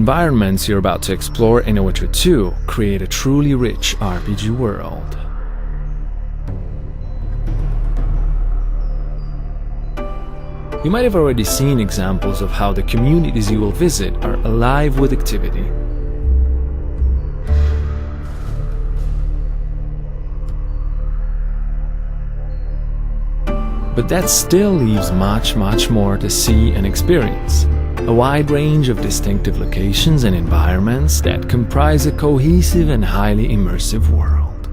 environments you're about to explore in The Witcher 2 create a truly rich RPG world. You might have already seen examples of how the communities you will visit are alive with activity. But that still leaves much more to see and experience. A wide range of distinctive locations and environments that comprise a cohesive and highly immersive world.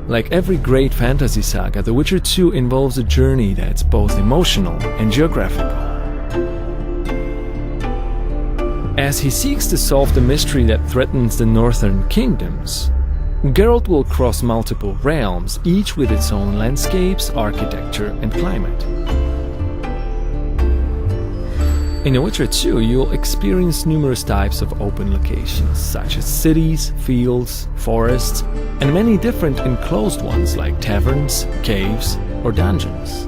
Like every great fantasy saga, The Witcher 2 involves a journey that's both emotional and geographical. As he seeks to solve the mystery that threatens the northern kingdoms, Geralt will cross multiple realms, each with its own landscapes, architecture, and climate. In The Witcher 2, you'll experience numerous types of open locations, such as cities, fields, forests, and many different enclosed ones like taverns, caves, or dungeons.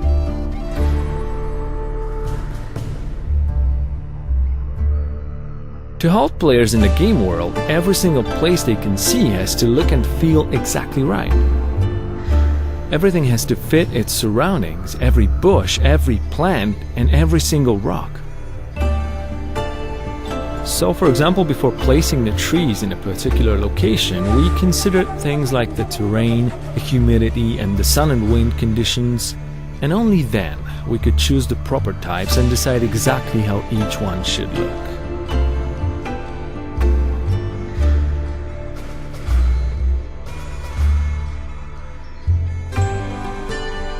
To halt players in the game world, every single place they can see has to look and feel exactly right. Everything has to fit its surroundings, every bush, every plant, and every single rock. So, for example, before placing the trees in a particular location, we considered things like the terrain, the humidity, and the sun and wind conditions, and only then we could choose the proper types and decide exactly how each one should look.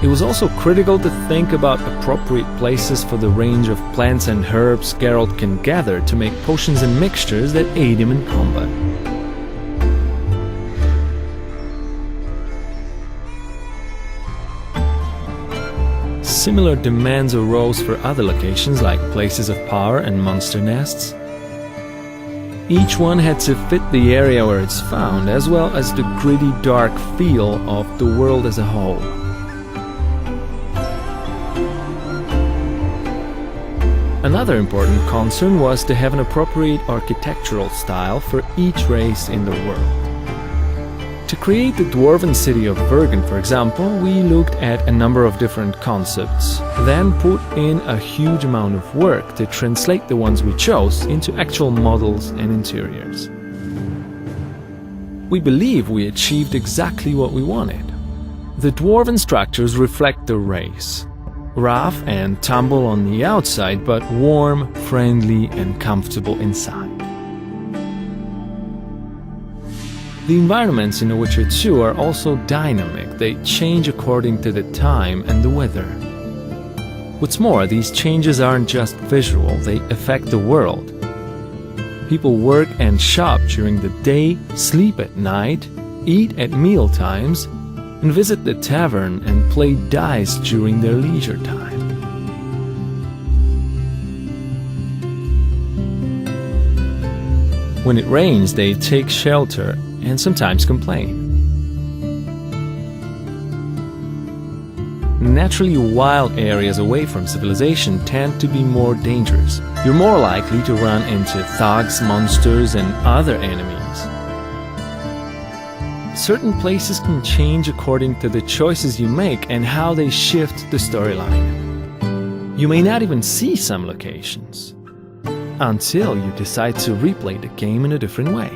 It was also critical to think about appropriate places for the range of plants and herbs Geralt can gather to make potions and mixtures that aid him in combat. Similar demands arose for other locations like places of power and monster nests. Each one had to fit the area where it's found, as well as the gritty, dark feel of the world as a whole. Another important concern was to have an appropriate architectural style for each race in the world. To create the dwarven city of Bergen, for example, we looked at a number of different concepts, then put in a huge amount of work to translate the ones we chose into actual models and interiors. We believe we achieved exactly what we wanted. The dwarven structures reflect the race. Rough and tumble on the outside, but warm, friendly, and comfortable inside. The environments in The Witcher 2 are also dynamic. They change according to the time and the weather. What's more, these changes aren't just visual, they affect the world. People work and shop during the day, sleep at night, eat at meal times, and visit the tavern and play dice during their leisure time. When it rains, they take shelter and sometimes complain. Naturally, wild areas away from civilization tend to be more dangerous. You're more likely to run into thugs, monsters, and other enemies. Certain places can change according to the choices you make and how they shift the storyline. You may not even see some locations until you decide to replay the game in a different way.